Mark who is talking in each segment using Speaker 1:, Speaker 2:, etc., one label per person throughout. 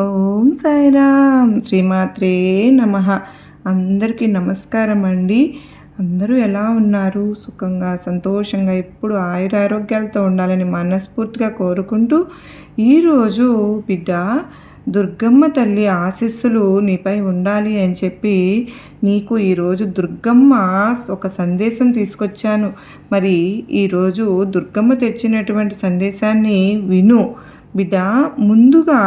Speaker 1: ఓం సాయిరామ్ శ్రీమాత్రే నమః. అందరికీ నమస్కారం అండి. అందరూ ఎలా ఉన్నారు? సుఖంగా సంతోషంగా ఎప్పుడు ఆయురారోగ్యాలతో ఉండాలని మనస్ఫూర్తిగా కోరుకుంటూ, ఈరోజు బిడ్డ దుర్గమ్మ తల్లి ఆశీస్సులు నీపై ఉండాలి అని చెప్పి నీకు ఈరోజు దుర్గమ్మ ఒక సందేశం తీసుకొచ్చాను. మరి ఈరోజు దుర్గమ్మ తెచ్చినటువంటి సందేశాన్ని విను బిడ్డ. ముందుగా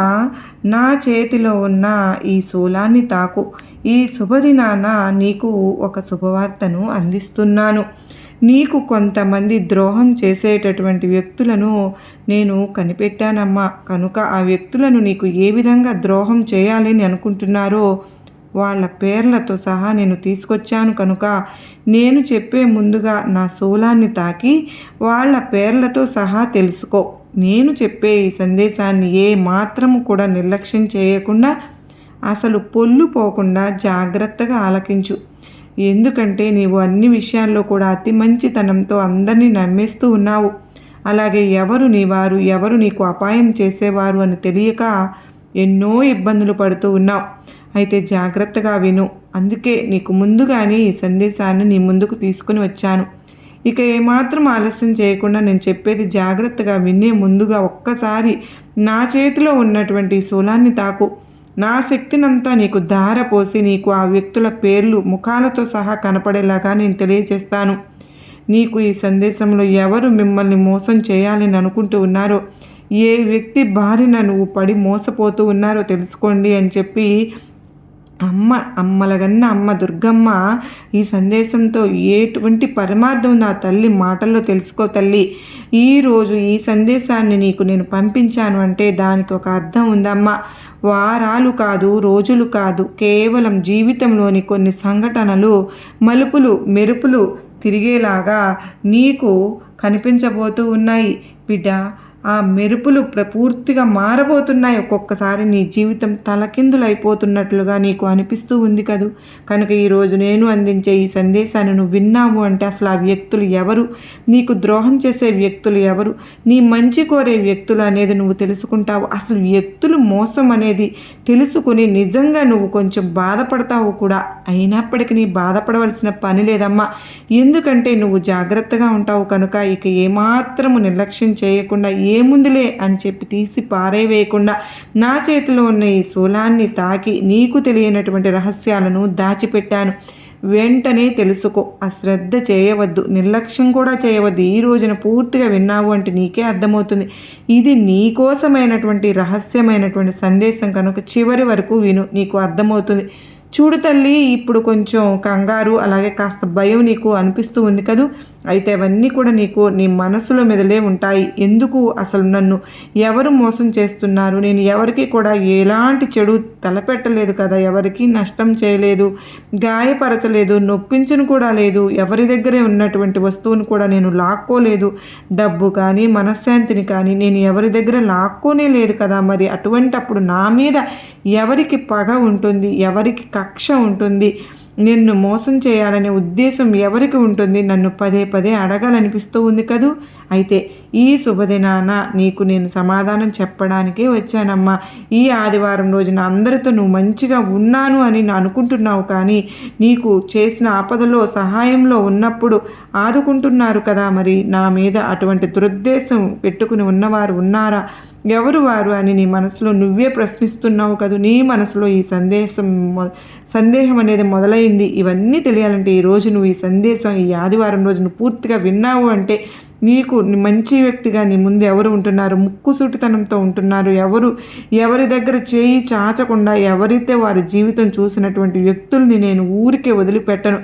Speaker 1: నా చేతిలో ఉన్న ఈ శూలాన్ని తాకు. ఈ శుభదినాన నీకు ఒక శుభవార్తను అందిస్తున్నాను. నీకు కొంతమంది ద్రోహం చేసేటటువంటి వ్యక్తులను నేను కనిపెట్టానమ్మా. కనుక ఆ వ్యక్తులను నీకు ఏ విధంగా ద్రోహం చేయాలని అనుకుంటున్నారో వాళ్ళ పేర్లతో సహా నేను తీసుకొచ్చాను. కనుక నేను చెప్పే ముందుగా నా శూలాన్ని తాకి వాళ్ళ పేర్లతో సహా తెలుసుకో. నేను చెప్పే ఈ సందేశాన్ని ఏ మాత్రము కూడా నిర్లక్ష్యం చేయకుండా, అసలు పొల్లు పోకుండా జాగ్రత్తగా ఆలకించు. ఎందుకంటే నీవు అన్ని విషయాల్లో కూడా అతి మంచితనంతో అందరినీ నమ్మేస్తూ ఉన్నావు. అలాగే ఎవరు నీ వారు, ఎవరు నీకు అపాయం చేసేవారు అని తెలియక ఎన్నో ఇబ్బందులు పడుతూ ఉన్నావు. అయితే జాగ్రత్తగా విను. అందుకే నీకు ముందుగానే ఈ సందేశాన్ని నీ ముందుకు తీసుకుని వచ్చాను. ఇక ఏమాత్రం ఆలస్యం చేయకుండా నేను చెప్పేది జాగ్రత్తగా వినే ముందుగా ఒక్కసారి నా చేతిలో ఉన్నటువంటి శూలాన్ని తాకు. నా శక్తినంతా నీకు ధారపోసి నీకు ఆ వ్యక్తుల పేర్లు ముఖాలతో సహా కనపడేలాగా నేను తెలియజేస్తాను. నీకు ఈ సందేశంలో ఎవరు మిమ్మల్ని మోసం చేయాలని అనుకుంటూ ఉన్నారో, ఏ వ్యక్తి బారిన నువ్వు పడి మోసపోతూ ఉన్నారో తెలుసుకోండి అని చెప్పి అమ్మలగన్న అమ్మ దుర్గమ్మ ఈ సందేశంతో ఎటువంటి పరమార్థం నా తల్లి మాటల్లో తెలుసుకో తల్లి. ఈరోజు ఈ సందేశాన్ని నీకు నేను పంపించాను అంటే దానికి ఒక అర్థం ఉందమ్మా. వారాలు కాదు, రోజులు కాదు, కేవలం జీవితంలోని కొన్ని సంఘటనలు మలుపులు మెరుపులు తిరిగేలాగా నీకు కనిపించబోతూ ఉన్నాయి బిడ్డ. ఆ మెరుపులు పూర్తిగా మారబోతున్నాయి. ఒక్కొక్కసారి నీ జీవితం తలకిందులైపోతున్నట్లుగా నీకు అనిపిస్తూ ఉంది కదూ. కనుక ఈరోజు నేను అందించే ఈ సందేశాన్ని నువ్వు విన్నావు అంటే అసలు ఆ వ్యక్తులు ఎవరు, నీకు ద్రోహం చేసే వ్యక్తులు ఎవరు, నీ మంచి కోరే వ్యక్తులు అనేది నువ్వు తెలుసుకుంటావు. అసలు వ్యక్తులు మోసం అనేది తెలుసుకుని నిజంగా నువ్వు కొంచెం బాధపడతావు కూడా. అయినప్పటికీ నీ బాధపడవలసిన పని లేదమ్మా. ఎందుకంటే నువ్వు జాగ్రత్తగా ఉంటావు కనుక ఇక ఏమాత్రము నిర్లక్ష్యం చేయకుండా ఏముందిలే అని చెప్పి తీసి పారేవేయకుండా నా చేతిలో ఉన్న ఈ శూలాన్ని తాకి నీకు తెలియనటువంటి రహస్యాలను దాచిపెట్టాను. వెంటనే తెలుసుకో. అశ్రద్ధ చేయవద్దు, నిర్లక్ష్యం కూడా చేయవద్దు. ఈ రోజున పూర్తిగా విన్నావు అంటే నీకే అర్థమవుతుంది. ఇది నీకోసమైనటువంటి రహస్యమైనటువంటి సందేశం కనుక చివరి వరకు విను, నీకు అర్థమవుతుంది. చూడు తల్లి, ఇప్పుడు కొంచెం కంగారు అలాగే కాస్త భయం నీకు అనిపిస్తూ ఉంది కదూ. అయితే అవన్నీ కూడా నీకు నీ మనసులో మెదలే ఉంటాయి. ఎందుకు అసలు నన్ను ఎవరు మోసం చేస్తున్నారు, నేను ఎవరికి కూడా ఎలాంటి చెడు తలపెట్టలేదు కదా, ఎవరికి నష్టం చేయలేదు, గాయపరచలేదు, నొప్పించను కూడా లేదు, ఎవరి దగ్గరే ఉన్నటువంటి వస్తువును కూడా నేను లాక్కోలేదు, డబ్బు కానీ మనశ్శాంతిని కానీ నేను ఎవరి దగ్గర లాక్కోనే లేదు కదా. మరి అటువంటప్పుడు నా మీద ఎవరికి పగ ఉంటుంది, ఎవరికి కక్ష ఉంటుంది, నిన్ను మోసం చేయాలనే ఉద్దేశం ఎవరికి ఉంటుంది, నన్ను పదే పదే అడగాలనిపిస్తూ ఉంది కదూ. అయితే ఈ శుభదినాన నీకు నేను సమాధానం చెప్పడానికే వచ్చానమ్మా. ఈ ఆదివారం రోజున అందరితో నువ్వు మంచిగా ఉన్నాను అని అనుకుంటున్నావు, కానీ నీకు చేసిన ఆపదలో సహాయంలో ఉన్నప్పుడు ఆదుకుంటున్నారు కదా. మరి నా మీద అటువంటి దురుద్దేశం పెట్టుకుని ఉన్నవారు ఉన్నారా, ఎవరు వారు అని నీ మనసులో నువ్వే ప్రశ్నిస్తున్నావు కదా. నీ మనసులో ఈ సందేహం అనేది మొదలైంది. ఇవన్నీ తెలియాలంటే ఈరోజు నువ్వు ఈ సందేశం ఈ ఆదివారం రోజు నువ్వు పూర్తిగా విన్నావు అంటే నీకు మంచి వ్యక్తిగా నీ ముందు ఎవరు ఉంటున్నారు, ముక్కుసూటితనంతో ఉంటున్నారు, ఎవరి దగ్గర చేయి చాచకుండా ఎవరైతే వారి జీవితం చూసినటువంటి వ్యక్తుల్ని నేను ఊరికే వదిలిపెట్టను.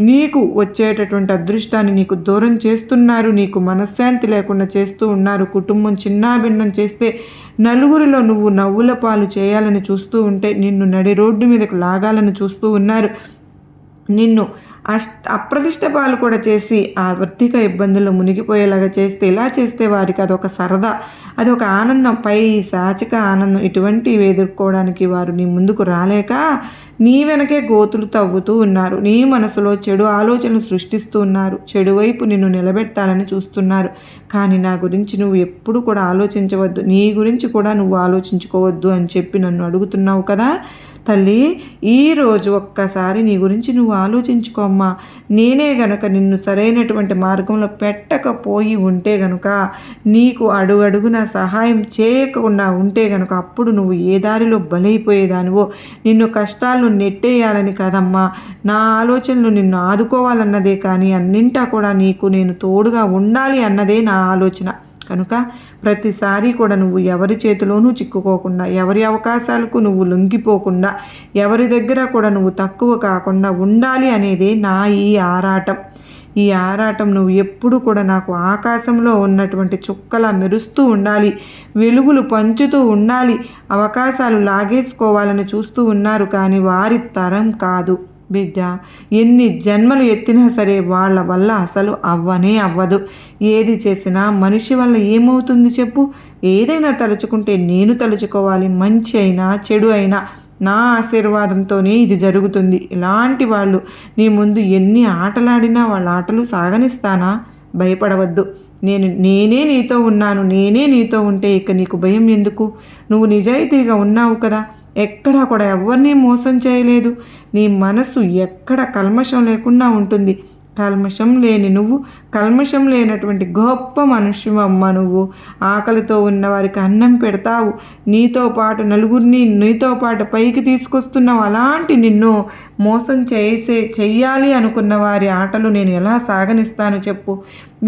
Speaker 1: నీకు వచ్చేటటువంటి అదృష్టాన్ని నీకు దూరం చేస్తున్నారు, నీకు మనశ్శాంతి లేకుండా చేస్తూ ఉన్నారు. కుటుంబం చిన్నాభిన్నం చేస్తే నలుగురిలో నువ్వు నవ్వుల పాలు చేయాలని చూస్తూ ఉంటే నిన్ను నడి రోడ్డు మీదకు లాగాలని చూస్తూ ఉన్నారు. నిన్ను అప్రదిష్ట పాలు కూడా చేసి ఆ ఆర్థిక ఇబ్బందుల్లో మునిగిపోయేలాగా చేస్తే, ఇలా చేస్తే వారికి అదొక సరదా, అదొక ఆనందం, పై సాచిక ఆనందం. ఇటువంటివి ఎదుర్కోవడానికి వారు నీ ముందుకు రాలేక నీ వెనకే గోతులు తవ్వుతూ ఉన్నారు. నీ మనసులో చెడు ఆలోచనలు సృష్టిస్తూ ఉన్నారు. చెడు వైపు నిన్ను నిలబెట్టాలని చూస్తున్నారు. కానీ నా గురించి నువ్వు ఎప్పుడు కూడా ఆలోచించవద్దు, నీ గురించి కూడా నువ్వు ఆలోచించుకోవద్దు అని చెప్పి నన్ను అడుగుతున్నావు కదా తల్లి. ఈరోజు ఒక్కసారి నీ గురించి నువ్వు ఆలోచించుకోమ్మా. నేనే గనక నిన్ను సరైనటువంటి మార్గంలో పెట్టకపోయి ఉంటే గనుక, నీకు అడుగడుగున సహాయం చేయకుండా ఉంటే గనుక, అప్పుడు నువ్వు ఏ దారిలో బలైపోయేదానివో. నిన్ను కష్టాలను నెట్టేయాలని కాదమ్మా, నా ఆలోచనలు నిన్ను ఆదుకోవాలన్నదే, కానీ అన్నింటా కూడా నీకు నేను తోడుగా ఉండాలి అన్నదే నా ఆలోచన. కనుక ప్రతిసారి కూడా నువ్వు ఎవరి చేతిలోనూ చిక్కుకోకుండా, ఎవరి అవకాశాలకు నువ్వు లొంగిపోకుండా, ఎవరి దగ్గర కూడా నువ్వు తక్కువ కాకుండా ఉండాలి అనేదే నా ఈ ఆరాటం. ఈ ఆరాటం నువ్వు ఎప్పుడు కూడా నాకు ఆకాశంలో ఉన్నటువంటి చుక్కలా మెరుస్తూ ఉండాలి, వెలుగులు పంచుతూ ఉండాలి. అవకాశాలు లాగేసుకోవాలని చూస్తూ ఉన్నారు, కానీ వారి తరం కాదు బిడ్డ. ఎన్ని జన్మలు ఎత్తినా సరే వాళ్ళ వల్ల అసలు అవ్వనే అవ్వదు. ఏది చేసినా మనిషి వల్ల ఏమవుతుంది చెప్పు? ఏదైనా తలుచుకుంటే నేను తలుచుకోవాలి. మంచి అయినా చెడు అయినా నా ఆశీర్వాదంతోనే ఇది జరుగుతుంది. ఇలాంటి వాళ్ళు నీ ముందు ఎన్ని ఆటలాడినా వాళ్ళ ఆటలు సాగనిస్తానా? భయపడవద్దు. నేనే నీతో ఉన్నాను. నేనే నీతో ఉంటే ఇక నీకు భయం ఎందుకు? నువ్వు నిజాయితీగా ఉన్నావు కదా, ఎక్కడా కూడా ఎవరిని మోసం చేయలేదు. నీ మనసు ఎక్కడ కల్మషం లేకుండా ఉంటుంది. కల్మషం లేని నువ్వు, కల్మషం లేనటువంటి గొప్ప మనుష్యమ్మ నువ్వు. ఆకలితో ఉన్న వారికి అన్నం పెడతావు. నీతో పాటు నలుగురిని నీతో పాటు పైకి తీసుకొస్తున్నావు. అలాంటి నిన్ను మోసం చెయ్యాలి అనుకున్న వారి ఆటలు నేను ఎలా సాగనిస్తాను చెప్పు?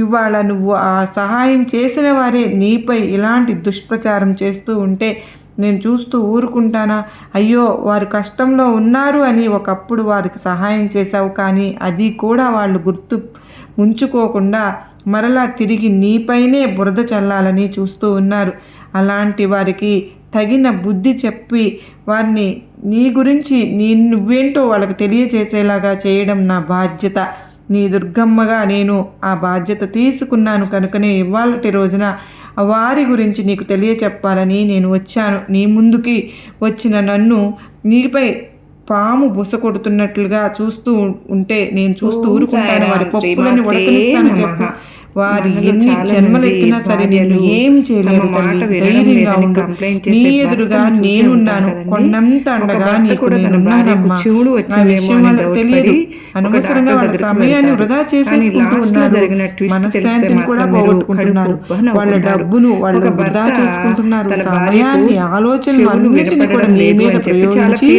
Speaker 1: ఇవాళ నువ్వు ఆ సహాయం చేసిన వారే నీపై ఇలాంటి దుష్ప్రచారం చేస్తూ ఉంటే నేను చూస్తూ ఊరుకుంటానా? అయ్యో, వారు కష్టంలో ఉన్నారు అని ఒకప్పుడు వారికి సహాయం చేశావు, కానీ అది కూడా వాళ్ళు గుర్తు ఉంచుకోకుండా మరలా తిరిగి నీపైనే బురద చల్లాలని చూస్తూ ఉన్నారు. అలాంటి వారికి తగిన బుద్ధి చెప్పి వారిని నీ గురించి నువ్వేంటో వాళ్ళకి తెలియచేసేలాగా చేయడం నా బాధ్యత. నీ దుర్గమ్మగా నేను ఆ బాధ్యత తీసుకున్నాను. కనుకనే ఇవాళటి రోజున వారి గురించి నీకు తెలియచెప్పాలని నేను వచ్చాను. నీ ముందుకి వచ్చిన నన్ను నీపై పాము బుస కొడుతున్నట్లుగా చూస్తూ ఉంటే నేను చూస్తూ ఊరుకుంటాను. వారి పప్పులని ఉడకనిస్తాను చెప్పు. వారి ఎన్ని జన్మలు ఎత్తినా సరే నేను ఏమి చేయలేదు. ధైర్యంగా ఉండు. నీ ఎదురుగా నేనున్నాను. కొన్నంత అండగా నీకు నేనున్నానమ్మా. తెలియదు, అనవసరంగా వాళ్ళ సమయాన్ని వృధా చేసేసుకుంటూ ఉన్నారు. మనశ్శాంతిని కూడా పోగొట్టుకుంటున్నారు. వాళ్ళ డబ్బును వాళ్ళు వృధా చేసుకుంటున్నారు. సమయాన్ని, ఆలోచనలు అన్నిటిని కూడా నీ మీద ప్రయోగించి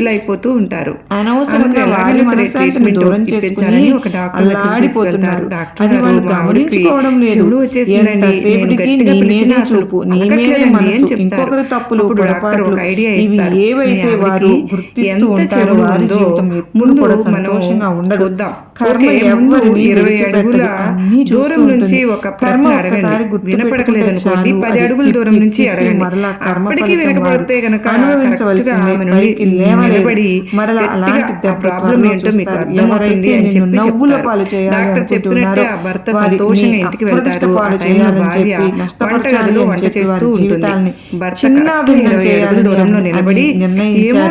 Speaker 1: అనవసరంగా వారి మనశ్శాంతిని దూరం చేసుకుని అల్లాడిపోతున్నారు. అది వాళ్ళు గమనించుకోవడం లేదు. ఎంతసేపటికి నీ మీదే చూపు, నీ మీదే మనసు, ఇంకొకరి తప్పులు పొరపాట్లు ఇవి ఏవైతే వారు గుర్తిస్తూ ఉంటారో వారి జీవితం ఎప్పుడు కూడా సంతోషంగా ఉండదు. కర్మ ఎవరిని విడిచిపెట్టదు. అన్నీ దూరం నుంచి ఒక కర్మ ఒక్కసారి వినపడలేదనుకోండి, 10 అడుగుల దూరం నుంచి అడగండి. మరలా కర్మ వినపడితే గనక అనుభవించవలసింది నిలబడి మరలా అలాంటి ప్రాబ్లం ఏంటో మీకు అర్థమవుతుంది అని చెప్పి నవ్వుల పాలు చేయాలి చెప్పినట్టే ఆ భర్త సంతోషంగా ఇంటికి వెళ్తారు. భార్య వంటగదిలో వంట చేస్తూ ఉంటుంది. భర్త 20 అడుగుల దూరంలో నిలబడి ఏమో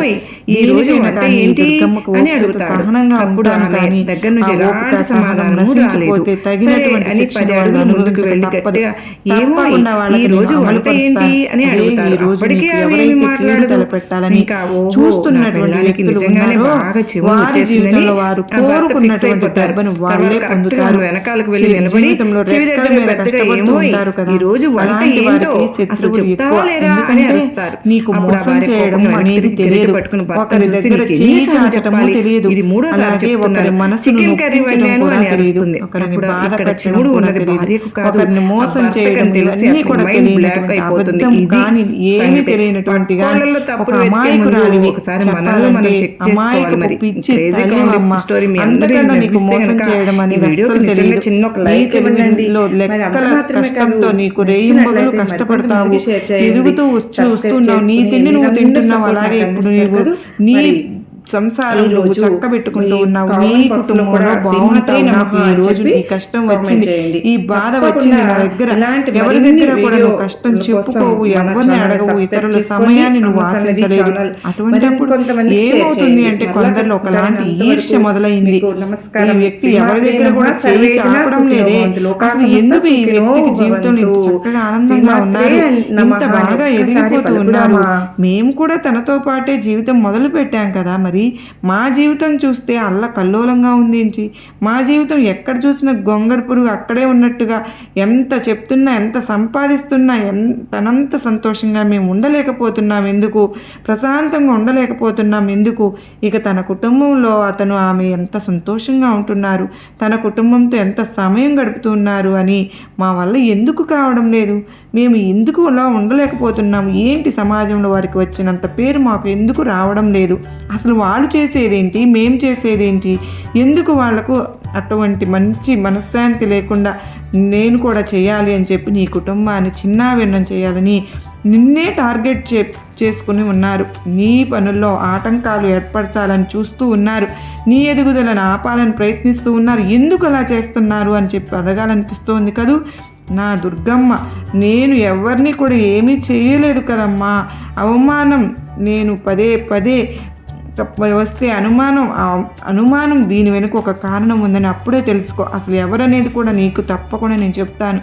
Speaker 1: ఈ రోజు వంట ఏంటి అని అడుగుతాడు. అప్పుడు ఆమె దగ్గర నుంచి ఎలాంటి సమాధానము రాలేదు. సరే అని 10 అడుగులు ముందుకు వెళ్ళి గట్టిగా ఏమో ఈ రోజు వంట ఏంటి అని అడుగుతారు. అప్పటికే ఆమె ఏమి మాట్లాడదు. ఇంకా చూస్తున్నటువంటి నిజంగానే బాగా చెవు వచ్చేసిందని భర్త ఫిక్స్ అయిపోతారు. వెనకాలకు వెళ్ళి నిలబడి చెవి దగ్గర పెద్దగా ఏమో ఈ రోజు వంట ఏంటో అసలు చెప్తావా లేదా అని అరుస్తారు. పట్టుకుని ఇది 3వ సారి చెప్తున్నారు. చికెన్ కర్రీ వండాను అని అరుస్తుంది. ఇక్కడ చెవుడు ఉన్నది భార్యకు కాదు, భర్తకని తెలిసి మైండ్ బ్లాక్ అయిపోతుంది. ఇది తెలియనటువంటి తప్పులు వెతికే ముందు ఒకసారి మనల్ని మనం చెక్ చేసుకోవాలి. మరి క్రేజీ కామెడీ స్టోరీ మీ అందరికీ నచ్చితే గనుక ఈ వీడియోకి నిజంగా చిన్న ఒక లైక్ ఇవ్వండి. నీకు రేయింబగలు కష్టపడతావు, ఎదుగుతూ వస్తున్నావు, నీ తిండి నువ్వు తింటున్నావు. అలాగే ఇప్పుడు నీవు నీ సంసారం నువ్వు చక్కబెట్టుకుంటూ ఉన్నావు, నీ కుటుంబంలో బాగుంటావు, ఈ రోజు నీ కష్టం వచ్చింది, ఈ బాధ వచ్చింది నా దగ్గర, ఎవరి దగ్గర కూడా నువ్వు కష్టం చెప్పుకోవు, ఎవరిని అడగవు, ఇతరుల సమయాన్ని నువ్వు ఆశించలేదు. అటువంటిప్పుడు ఏమవుతుంది అంటే కొందరిలో ఒకలాంటి ఈర్ష్య మొదలైంది. ఈ వ్యక్తి ఎవరి దగ్గర కూడా చేయి చాపడం లేదే, అసలు ఎందుకు ఈ వ్యక్తికి జీవితంలో ఇంత చక్కగా ఆనందంగా ఉన్నారు, ఇంత బాగా ఎదిగిపోతూ ఉన్నారు, మేము కూడా తనతో పాటే జీవితం మొదలు పెట్టాం కదా, మరి మా జీవితం చూస్తే అల్ల కల్లోలంగా ఉంది ఏంటి, మా జీవితం ఎక్కడ చూసినా గొంగడి పురుగు అక్కడే ఉన్నట్టుగా, ఎంత చెప్తున్నా ఎంత సంపాదిస్తున్నా తనంత సంతోషంగా మేము ఉండలేకపోతున్నాం ఎందుకు, ప్రశాంతంగా ఉండలేకపోతున్నాం ఎందుకు, ఇక తన కుటుంబంలో అతను ఆమె ఎంత సంతోషంగా ఉంటున్నారు, తన కుటుంబంతో ఎంత సమయం గడుపుతున్నారు అని మా వల్ల ఎందుకు కావడం లేదు, మేము ఎందుకు అలా ఉండలేకపోతున్నాము, ఏంటి సమాజంలో వారికి వచ్చినంత పేరు మాకు ఎందుకు రావడం లేదు, అసలు వాళ్ళు చేసేదేంటి మేము చేసేదేంటి, ఎందుకు వాళ్లకు అటువంటి మంచి మనశ్శాంతి లేకుండా నేను కూడా చేయాలి అని చెప్పి నీ కుటుంబాన్ని చిన్నాభిన్నం చేయాలని నిన్నే టార్గెట్ చేసుకుని ఉన్నారు, నీ పనుల్లో ఆటంకాలు ఏర్పరచాలని చూస్తూ ఉన్నారు, నీ ఎదుగుదలను ఆపాలని ప్రయత్నిస్తూ ఉన్నారు, ఎందుకు అలా చేస్తున్నారు అని చెప్పి అడగాలనిపిస్తోంది కదూ నా దుర్గమ్మ. నేను ఎవరిని కూడా ఏమీ చేయలేదు కదమ్మా, అవమానం నేను పదే పదే వస్తే అనుమానం దీని వెనుక ఒక కారణం ఉందని అప్పుడే తెలుసుకో, అసలు ఎవరనేది కూడా నీకు తప్పకుండా నేను చెప్తాను.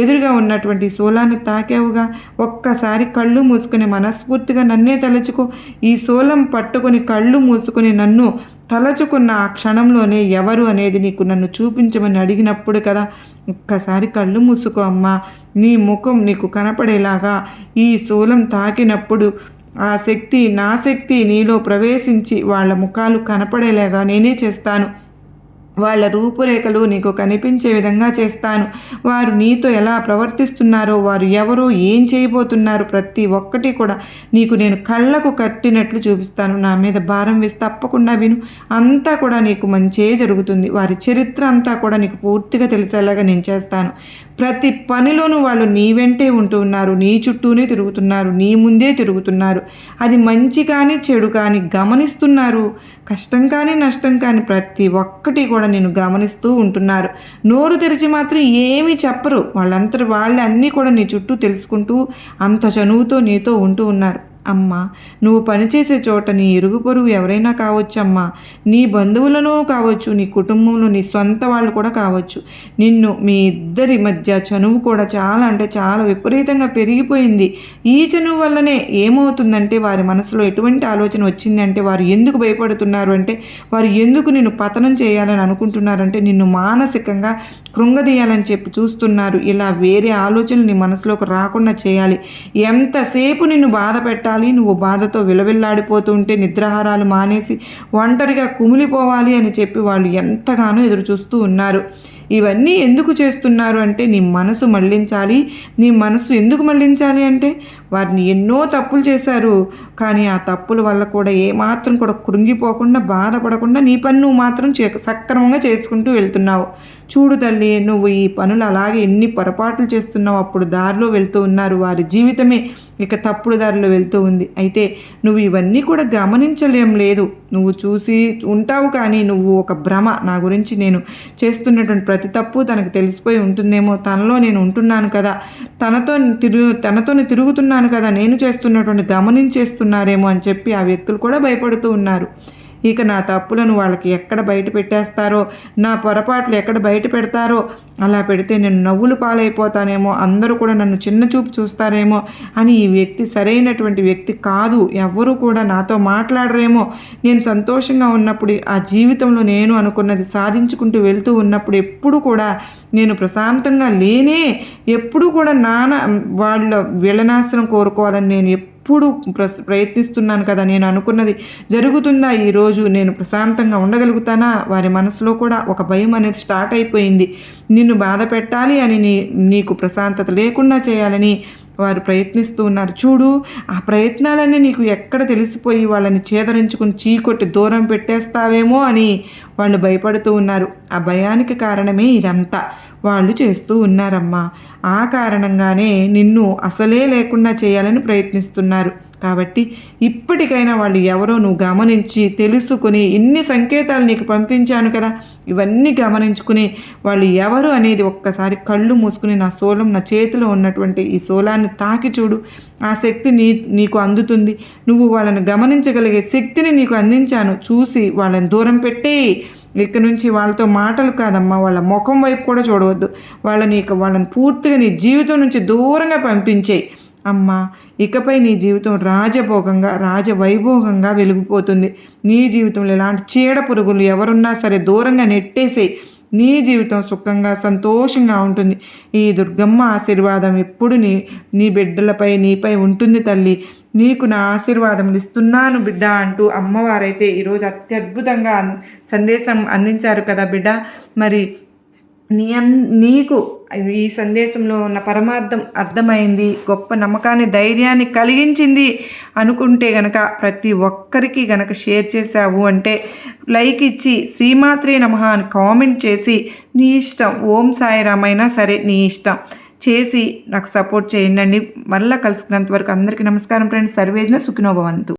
Speaker 1: ఎదురుగా ఉన్నటువంటి శూలాన్ని తాకావుగా, ఒక్కసారి కళ్ళు మూసుకుని మనస్ఫూర్తిగా నన్నే తలుచుకో, ఈ శూలం పట్టుకొని కళ్ళు మూసుకుని నన్ను తలచుకున్న ఆ క్షణంలోనే ఎవరు అనేది నీకు నన్ను చూపించమని అడిగినప్పుడు కదా, ఒక్కసారి కళ్ళు మూసుకో అమ్మా, నీ ముఖం నీకు కనపడేలాగా ఈ శూలం తాకినప్పుడు ఆ శక్తి నా శక్తి నీలో ప్రవేశించి వాళ్ళ ముఖాలు కనపడేలాగా నేనే చేస్తాను, వాళ్ళ రూపురేఖలు నీకు కనిపించే విధంగా చేస్తాను, వారు నీతో ఎలా ప్రవర్తిస్తున్నారో, వారు ఎవరో ఏం చేయబోతున్నారు ప్రతి ఒక్కటి కూడా నీకు నేను కళ్ళకు కట్టినట్లు చూపిస్తాను, నా మీద భారం వేసి తప్పకుండా విను, అంతా కూడా నీకు మంచే జరుగుతుంది, వారి చరిత్ర అంతా కూడా నీకు పూర్తిగా తెలిసేలాగా నేను చేస్తాను, ప్రతి పనిలోనూ వాళ్ళు నీ వెంటే ఉంటూ ఉన్నారు, నీ చుట్టూనే తిరుగుతున్నారు, నీ ముందే తిరుగుతున్నారు, అది మంచి కానీ చెడు కానీ గమనిస్తున్నారు, కష్టం కానీ నష్టం కానీ ప్రతి ఒక్కటి కూడా నేను గమనిస్తూ ఉంటున్నారు, నోరు తెరిచి మాత్రం ఏమీ చెప్పరు, వాళ్ళే అన్నీ కూడా నీ చుట్టూ తెలుసుకుంటూ అంత చనువుతో నీతో ఉంటూ ఉన్నారు. అమ్మా, నువ్వు పనిచేసే చోట నీ ఇరుగు పొరుగు ఎవరైనా కావచ్చమ్మా, నీ బంధువులను కావచ్చు, నీ కుటుంబంలో నీ సొంత వాళ్ళు కూడా కావచ్చు, నిన్ను మీ ఇద్దరి మధ్య చనువు కూడా చాలా అంటే చాలా విపరీతంగా పెరిగిపోయింది. ఈ చనువు వల్లనే ఏమవుతుందంటే వారి మనసులో ఎటువంటి ఆలోచన వచ్చిందంటే, వారు ఎందుకు భయపడుతున్నారు అంటే, వారు ఎందుకు నిన్ను పతనం చేయాలని అనుకుంటున్నారంటే, నిన్ను మానసికంగా కృంగదీయాలని చెప్పి చూస్తున్నారు. ఇలా వేరే ఆలోచనలు నీ మనసులోకి రాకుండా చేయాలి, ఎంతసేపు నిన్ను బాధ పెట్టాలి, నువ్వు బాధతో విలవిల్లాడిపోతూ ఉంటే నిద్రాహారాలు మానేసి ఒంటరిగా కుమిలిపోవాలి అని చెప్పి వాళ్ళు ఎంతగానో ఎదురు చూస్తూ ఉన్నారు. ఇవన్నీ ఎందుకు చేస్తున్నారు అంటే, నీ మనసు మళ్ళించాలి. నీ మనసు ఎందుకు మళ్ళించాలి అంటే, వారిని ఎన్నో తప్పులు చేశారు, కానీ ఆ తప్పుల వల్ల కూడా ఏమాత్రం కూడా కృంగిపోకుండా బాధపడకుండా నీ పని నువ్వు మాత్రం సక్రమంగా చేసుకుంటూ వెళ్తున్నావు. చూడు తల్లి, నువ్వు ఈ పనులు అలాగే ఎన్ని పొరపాట్లు చేస్తున్నావు, అప్పుడు దారిలో వెళ్తూ ఉన్నారు, వారి జీవితమే ఇక తప్పుడు దారిలో వెళ్తూ ఉంది. అయితే నువ్వు ఇవన్నీ కూడా గమనించలేం లేదు, నువ్వు చూసి ఉంటావు కానీ నువ్వు ఒక భ్రమ, నా గురించి నేను చేస్తున్నటువంటి ప్రతి తప్పు తనకు తెలిసిపోయి ఉంటుందేమో, తనలో నేను ఉంటున్నాను కదా, తనతోనే తిరుగుతున్నాను కదా, నేను చేస్తున్నటువంటి గమనించేస్తున్నారేమో అని చెప్పి ఆ వ్యక్తులు కూడా భయపడుతూ ఉన్నారు. ఇక నా తప్పులను వాళ్ళకి ఎక్కడ బయట పెట్టేస్తారో, నా పొరపాట్లు ఎక్కడ బయట పెడతారో, అలా పెడితే నేను నవ్వులు పాలైపోతానేమో, అందరూ కూడా నన్ను చిన్న చూపు చూస్తారేమో అని ఈ వ్యక్తి సరైనటువంటి వ్యక్తి కాదు, ఎవ్వరూ కూడా నాతో మాట్లాడరేమో, నేను సంతోషంగా ఉన్నప్పుడు ఆ జీవితంలో నేను అనుకున్నది సాధించుకుంటూ వెళ్తూ ఉన్నప్పుడు ఎప్పుడు కూడా నేను ప్రశాంతంగా లేనే, ఎప్పుడు కూడా వాళ్ళ విలనాశనం కోరుకోవాలని నేను ఎప్పుడు ప్రయత్నిస్తున్నాను కదా, నేను అనుకున్నది జరుగుతుందా, ఈరోజు నేను ప్రశాంతంగా ఉండగలుగుతానా, వారి మనసులో కూడా ఒక భయం అనేది స్టార్ట్ అయిపోయింది. నిన్ను బాధ పెట్టాలి అని, నీకు ప్రశాంతత లేకుండా చేయాలని వారు ప్రయత్నిస్తూ ఉన్నారు. చూడు, ఆ ప్రయత్నాలన్నీ నీకు ఎక్కడ తెలిసిపోయి వాళ్ళని చేదరించుకుని చీకొట్టి దూరం పెట్టేస్తావేమో అని వాళ్ళు భయపడుతూ ఉన్నారు. ఆ భయానికి కారణమే ఇదంతా వాళ్ళు చేస్తూ ఉన్నారమ్మా. ఆ కారణంగానే నిన్ను అసలే లేకుండా చేయాలని ప్రయత్నిస్తున్నారు. కాబట్టి ఇప్పటికైనా వాళ్ళు ఎవరో నువ్వు గమనించి తెలుసుకుని ఇన్ని సంకేతాలు నీకు పంపించాను కదా, ఇవన్నీ గమనించుకుని వాళ్ళు ఎవరు అనేది ఒక్కసారి కళ్ళు మూసుకుని నా చేతిలో ఉన్నటువంటి ఈ శూలాన్ని తాకి చూడు. ఆ శక్తి నీకు అందుతుంది. నువ్వు వాళ్ళని గమనించగలిగే శక్తిని నీకు అందించాను. చూసి వాళ్ళని దూరం పెట్టేయి. ఇక్కడి నుంచి వాళ్ళతో మాటలు కాదమ్మా, వాళ్ళ ముఖం వైపు కూడా చూడవద్దు. వాళ్ళని పూర్తిగా నీ జీవితం నుంచి దూరంగా పంపించేయి. అమ్మా, ఇకపై నీ జీవితం రాజభోగంగా రాజవైభోగంగా వెలిగిపోతుంది. నీ జీవితంలో ఎలాంటి చీడ పురుగులు ఎవరున్నా సరే దూరంగా నెట్టేసేయి. నీ జీవితం సుఖంగా సంతోషంగా ఉంటుంది. ఈ దుర్గమ్మ ఆశీర్వాదం ఎప్పుడు నీ బిడ్డలపై నీపై ఉంటుంది తల్లి. నీకు నా ఆశీర్వాదములు ఇస్తున్నాను బిడ్డ అంటూ అమ్మవారైతే ఈరోజు అత్యద్భుతంగా సందేశం అందించారు కదా బిడ్డ. మరి నీకు ఈ సందేశంలో ఉన్న పరమార్థం అర్థమైంది, గొప్ప నమ్మకాన్ని ధైర్యాన్ని కలిగించింది అనుకుంటే గనక ప్రతి ఒక్కరికి గనక షేర్ చేసావు అంటే లైక్ ఇచ్చి శ్రీమాత్రే నమః అని కామెంట్ చేసి నీ ఇష్టం ఓం సాయిరామ్ అయినా సరే నీ ఇష్టం చేసి నాకు సపోర్ట్ చేయండి. మళ్ళీ కలుసుకున్నంత వరకు అందరికీ నమస్కారం ఫ్రెండ్స్. సర్వేజన సుఖినో భవంతు.